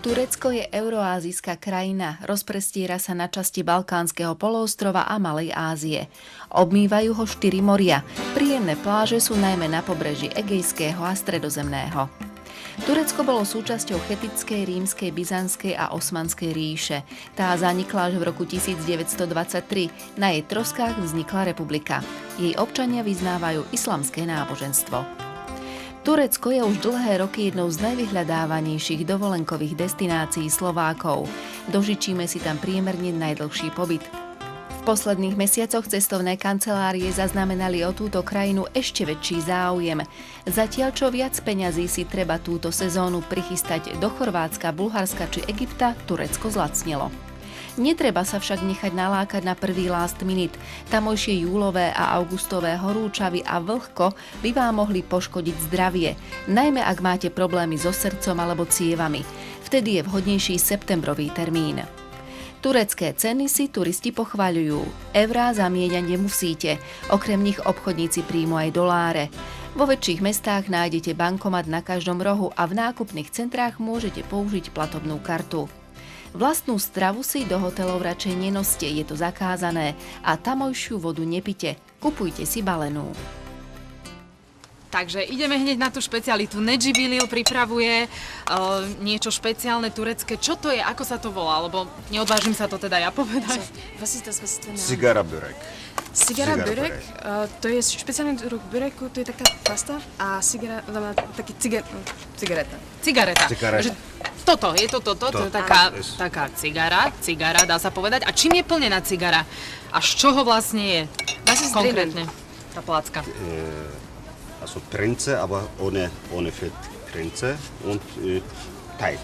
Turecko je euroázijská krajina, rozprestiera sa na časti Balkánskeho poloostrova a Malej Ázie. Obmývajú ho 4 moria. Príjemné pláže sú najmä na pobreží Egejského a Stredozemného. Turecko bolo súčasťou Chetidskej, Rímskej, Byzantskej a Osmanskej ríše. Tá zanikla až v roku 1923. Na jej troskách vznikla republika. Jej občania vyznávajú islamské náboženstvo. Turecko je už dlhé roky jednou z najvyhľadávanejších dovolenkových destinácií Slovákov. Dožičíme si tam priemerne najdlhší pobyt. V posledných mesiacoch cestovné kancelárie zaznamenali o túto krajinu ešte väčší záujem. Zatiaľ čo viac peňazí si treba túto sezónu prichystať do Chorvátska, Bulharska či Egypta, Turecko zlacnelo. Netreba sa však nechať nalákať na prvý last minute. Tamojšie júlové a augustové horúčavy a vlhko by vám mohli poškodiť zdravie, najmä ak máte problémy so srdcom alebo cievami. Vtedy je vhodnejší septembrový termín. Turecké ceny si turisti pochvaľujú. Eurá zamieňať nemusíte, okrem nich obchodníci príjmu aj doláre. Vo väčších mestách nájdete bankomat na každom rohu a v nákupných centrách môžete použiť platobnú kartu. Vlastnú stravu si do hotelov radšej nenoste, je to zakázané a tamojšiu vodu nepite. Kupujte si balenú. Takže ideme hneď na tú špecialitu. Nedžibilil pripravuje niečo špeciálne turecké. Čo to je? Ako sa to volá? Lebo neodvážim sa to teda ja povedať. Sigara börek. Sigara börek, to je špeciálny druh böreku, to je taká pasta a sigara znamená taký cigareta. Cigareta. Že toto, je to taká cigara, dá sa povedať. A čím je plnená cigara? A z čoho vlastne je konkrétne tá placka? Also Grenze, aber ohne Fettgrenze und Teig.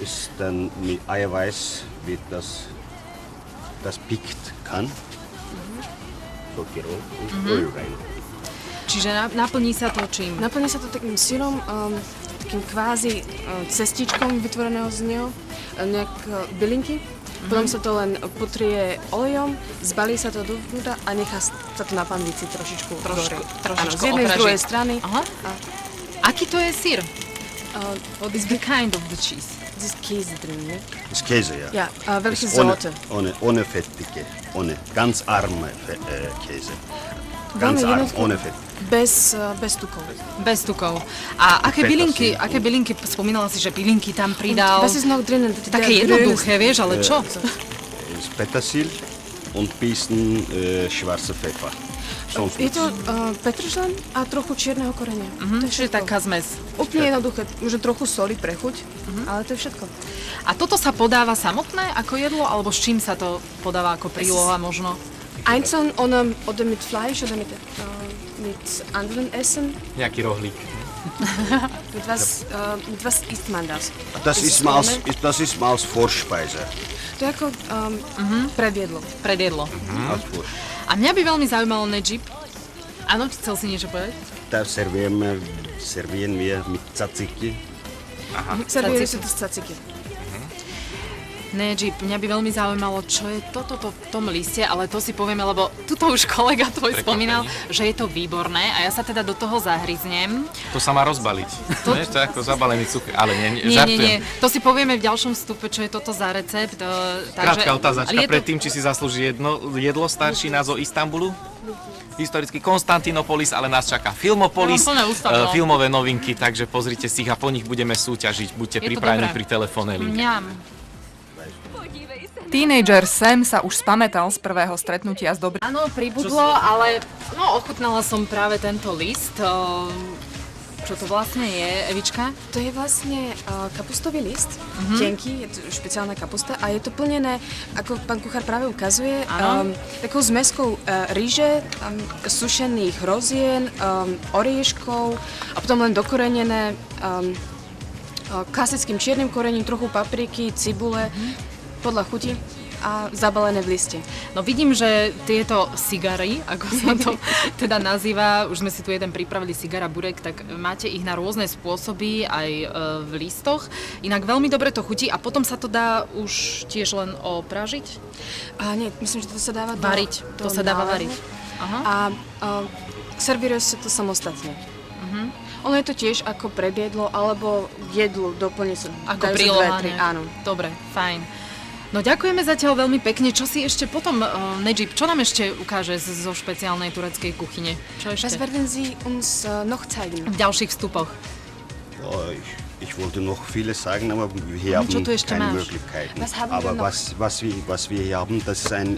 Ist dann mit Eiweiß, wie das pickt kann. So Tirol und Öl rein. Čiže naplní sa to čím? Naplní sa to takým syrom, takým kvázi cestičkom vytvoreného z neho, nejak bylinky. Potom sa to len potrie olejom, zbalí sa to dovnútra a nechá sa to na panvici trošičku Trošičku z jednej z druhej strany. Aha. Aký to je syr? What is the kind of the cheese? Das ist Käse drin, ne? Ist Käse, ja. Ja, welche Sorte? Ohne fettige, ganz arme Käse. Ganz arm, ohne Fett. Bez tukov. Bez tukov. A aké bylinky, spomínala si, že bylinky tam pridal? Was ist noch drinnen? Také jednoduché, vieš, ale čo? Ist Petersil und bisschen schwarzer Pfeffer. Je to petržlen a trochu čierneho koreňa. Čiže taká zmes. Úplne jednoduché, možno trochu soli pre chuť, ale to je všetko. A toto sa podáva samotné ako jedlo, alebo s čím sa to podáva ako príloha možno? Einzeln oder mit Fleisch oder mit anderen Essen? Nejaký rohlík. Mit was isst man das? Das ist mal als Vorspeise. To je ako predjedlo. Predjedlo. Als Vorspeise. A mňa by veľmi zaujímalo Nedžib. Áno, chcel si niečo povedať? Da servieren wir mit Tzatziki. Servírujú sa to z tzatziki. Nedžib, mňa by veľmi zaujímalo, čo je toto v tom liste, ale to si povieme, lebo tuto už kolega tvoj spomínal, že je to výborné a ja sa teda do toho zahryznem. To sa má rozbaliť. To je ako zabalený cukr, ale žartujem. Nie. To si povieme v ďalšom vstupe, čo je toto za recept. Krátka otázačka predtým, či si zaslúži jedlo starší názov Istanbulu. Historicky Konstantinopolis, ale nás čaká Filmopolis, filmové novinky, takže pozrite si ich a po nich budeme súťažiť. Buďte pripravení pri telefónnej linke. Tínedžer Sam sa už spamätal z prvého stretnutia s dobrým... Áno, pribudlo, ale ochutnala som práve tento list. Čo to vlastne je, Evička? To je vlastne kapustový list, tenký, je to špeciálna kapusta a je to plnené, ako pán kuchár práve ukazuje, takou zmeskou rýže, sušených hrozien, orieškov a potom len dokorenené klasickým čiernym korením, trochu papriky, cibule, podľa chuti a zabalené v liste. No vidím, že tieto sigary, ako sa to teda nazýva, už sme si tu jeden pripravili sigara burek, tak máte ich na rôzne spôsoby aj v listoch. Inak veľmi dobre to chutí a potom sa to dá už tiež len opražiť? Nie, myslím, že to sa dáva variť. To sa dáva variť. Aha. A servíruje sa to samostatne. Ono je to tiež ako predjedlo, alebo k jedlu doplne sa Ako dajú sa príloha, 2, 3, áno. Dobre, fajn. No ďakujeme zatiaľ veľmi pekne. Čo si ešte potom, Necip, čo nám ešte ukáže zo špeciálnej tureckej kuchyne? Čo Was ešte? werden Sie uns noch zeigen? V ďalších vstupoch. Oh, ich wollte noch vieles sagen, aber wir haben keine Möglichkeiten. Was haben wir Aber noch? was wir hier haben, das ist ein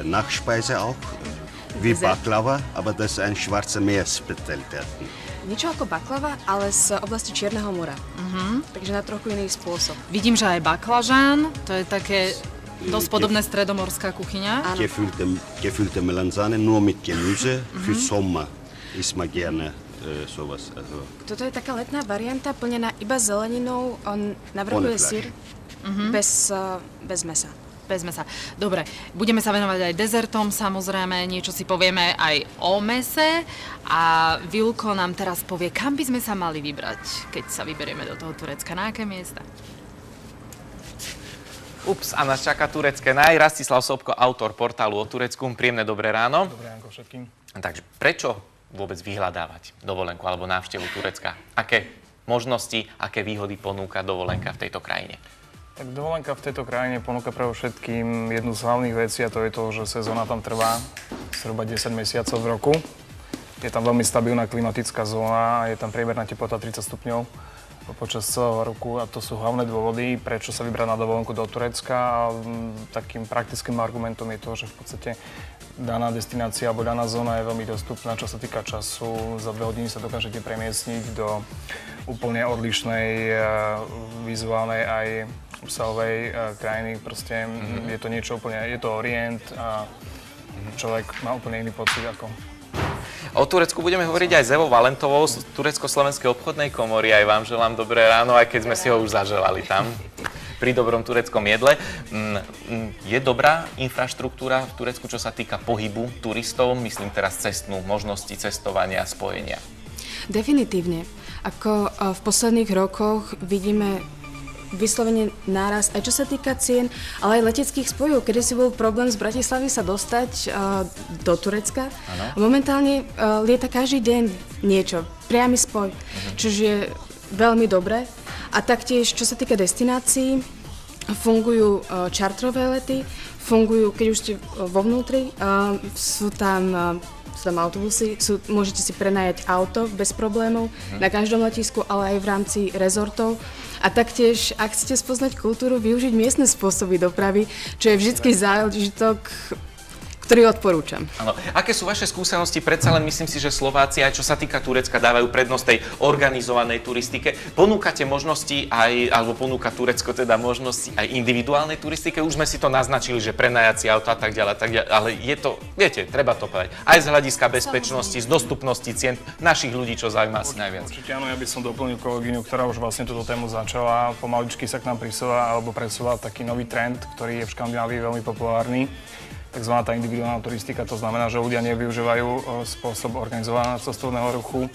Nachspeise auch, wie Baklava, aber das ist ein Schwarze Meerspezialitäten. Niečo ako baklava, ale z oblasti Čierneho mora. Takže na trochu iný spôsob. Vidím, že aj baklažán, to je také dosť podobné stredomorská kuchyňa. Áno. Gefüllte Melanzane nur mit Gemüse. Für Sommer isst man gerne sowas. Also Toto je taká letná varianta, plnená iba zeleninou. On navrhuje Ohne Fleisch. sír bez mesa. Bez mesa. Dobre, budeme sa venovať aj dezertom, samozrejme, niečo si povieme aj o mese a Vilko nám teraz povie, kam by sme sa mali vybrať, keď sa vyberieme do toho Turecka, na aké miesta? Ups, a nás čaká turecké Rastislav Sobko, autor portálu o Turecku. Príjemné dobré ráno. Dobré ránko všetkým. Takže prečo vôbec vyhľadávať dovolenku alebo návštevu Turecka? Aké možnosti, aké výhody ponúka dovolenka v tejto krajine? Tak dovolenka v tejto krajine ponúka pre všetkým jednu z hlavných vecí a to je to, že sezóna tam trvá zhruba 10 mesiacov v roku. Je tam veľmi stabilná klimatická zóna, je tam priemerná teplota 30 stupňov počas celého roku a to sú hlavné dôvody, prečo sa vybrať na dovolenku do Turecka. A takým praktickým argumentom je to, že v podstate daná destinácia alebo daná zóna je veľmi dostupná, čo sa týka času. Za 2 hodiny sa dokážete premiestniť do úplne odlišnej vizuálnej aj obsahovej krajiny. Proste je to niečo úplne, je to Orient a človek má úplne iný pocit ako... O Turecku budeme hovoriť aj s Evou Valentovou z Turecko-Slovenskej obchodnej komory. Aj vám želám dobré ráno, aj keď sme si ho už zaželali tam pri dobrom tureckom jedle. Je dobrá infraštruktúra v Turecku, čo sa týka pohybu turistov? Myslím teraz cestnú, možnosti cestovania, spojenia. Definitívne. Ako v posledných rokoch vidíme vyslovene nárast, aj čo sa týka cien, ale aj leteckých spojov, kedy si bol problém z Bratislavy sa dostať do Turecka. Ano. Momentálne lieta každý deň niečo, priamy spoj, čiže je veľmi dobré. A taktiež, čo sa týka destinácií, fungujú čartrové lety, fungujú, keď už ste vo vnútri, sú tam autobusy, môžete si prenajať auto bez problémov na každom letisku, ale aj v rámci rezortov. A taktiež, ak chcete spoznať kultúru, využiť miestne spôsoby dopravy, čo je vždycky zážitok, ktorý odporúčam. Áno. Aké sú vaše skúsenosti? Predsa len myslím si, že Slováci, aj čo sa týka Turecka, dávajú prednosť tej organizovanej turistike. Ponúkate možnosti aj, alebo ponúka Turecko teda možnosti aj individuálnej turistike? Už sme si to naznačili, že prenajať si auto a tak ďalej, ale je to, viete, treba to povedať, aj z hľadiska bezpečnosti, z dostupnosti cien našich ľudí, čo zaujíma asi najviac. Určite áno, ja by som doplnil kolegyňu, ktorá už vlastne túto tému začala. Pomaličky sa k nám presúva taký nový trend, ktorý je v Škandinávii veľmi populárny. Takzvaná tá individuálna turistika, to znamená, že ľudia nevyužívajú spôsob organizovaného cestovného ruchu,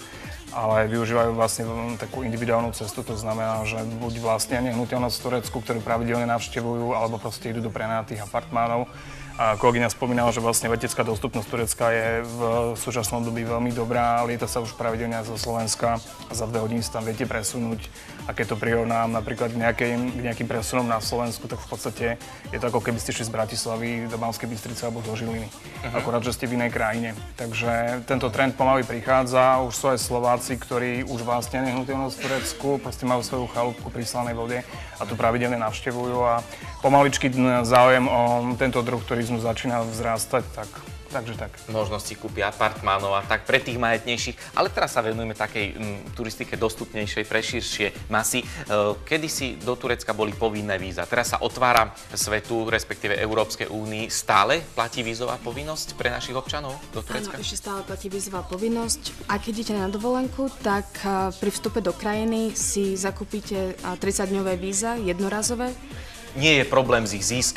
ale využívajú vlastne takú individuálnu cestu, to znamená, že buď vlastne nehnuteľnosť v Turecku, ktorú pravidelne navštevujú, alebo proste idú do prenajatých apartmánov. A kolegyňa spomínala, že vlastne letecká dostupnosť Turecka je v súčasnom dobi veľmi dobrá. Lieta sa už pravidelne zo Slovenska a za 2 hodiny sa tam viete presunúť. A keď to prirovnám napríklad k nejakým presunom na Slovensku, tak v podstate je to ako keby ste šli z Bratislavy do Banskej Bystrice alebo do Žiliny. Akorát, že ste v inej krajine. Takže tento trend pomaly prichádza. Už sú aj Slováci, ktorí už vlastne nehnuteľnosť v Turecku, proste majú svoju chalúbku pri slanej vode a tu pravidelne navštevujú. A pomaličky záujem o tento druh turizmu začína vzrastať, takže tak. Možnosti kúpia apartmánov a tak pre tých majetnejších, ale teraz sa venujeme takej turistike dostupnejšej pre širšie masy. Kedysi do Turecka boli povinné víza, teraz sa otvára svetu, respektíve Európskej únii. Stále platí vízová povinnosť pre našich občanov do Turecka? Áno, ešte stále platí vízová povinnosť. Ak idete na dovolenku, tak pri vstupe do krajiny si zakúpite 30-dňové víza, jednorazové. Nie je problém s ich získaním.